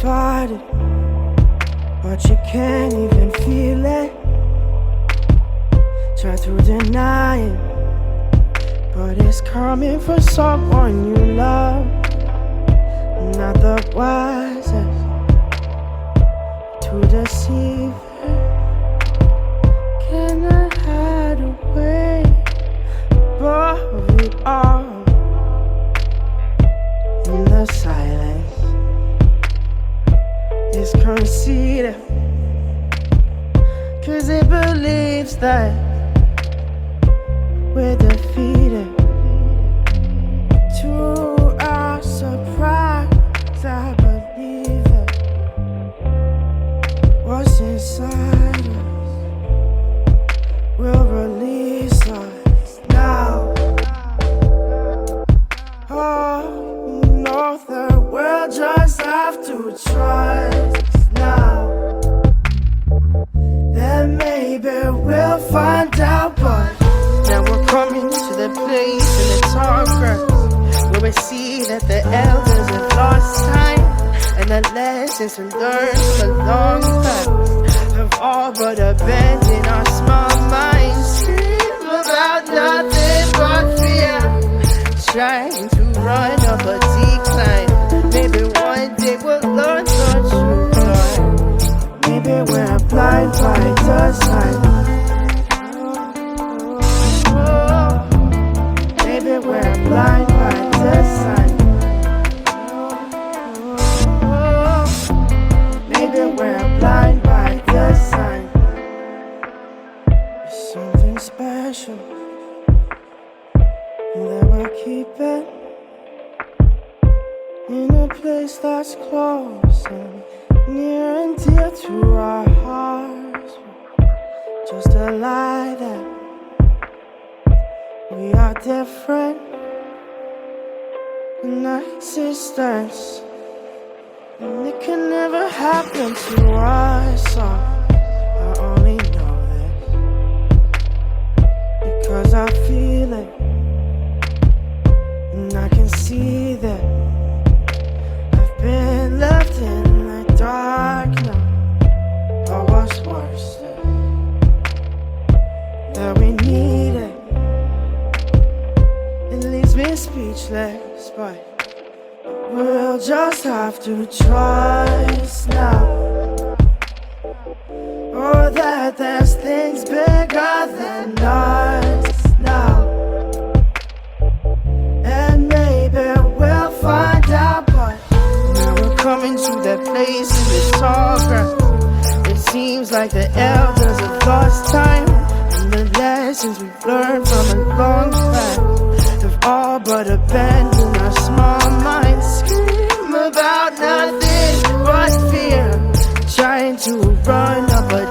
fight it, but you can't even feel it. Try to deny it, but it's coming from someone you love. Not the wisest to deceive her. Can I hide away above it all? In the silence, it's conceited, 'cause it believes that we're defeated. To our surprise, I believe it. What's inside us will release us now. Oh, you know the world just have to trust now. Then maybe we'll find out, but now we're coming to the place in the tall grass where we see that the elders have lost time, and the lessons we learned from the long past have all but abandoned our small minds. Scream about nothing but fear, trying to run up a decline. Maybe one day we'll learn the truth, Lord. Maybe we're blind by design. Maybe we're blind by design. Maybe we're blind by design. There's something special that we're keeping in a place that's close and near and dear to our hearts. Just a lie that we are different in existence, and it can never happen to us. I only know this because I feel it, and I can see that I've been left in the dark now. But what's worse is that we need it. It leaves me speechless, but we'll just have to trust now. Oh, that there's things bigger than us now. And maybe we'll find out, but now we're coming to that place in the tall grass. It seems like the elders have lost time, and the lessons we've learned from a long past have all but abandoned our small minds. Scream about nothing but fear, trying to run up a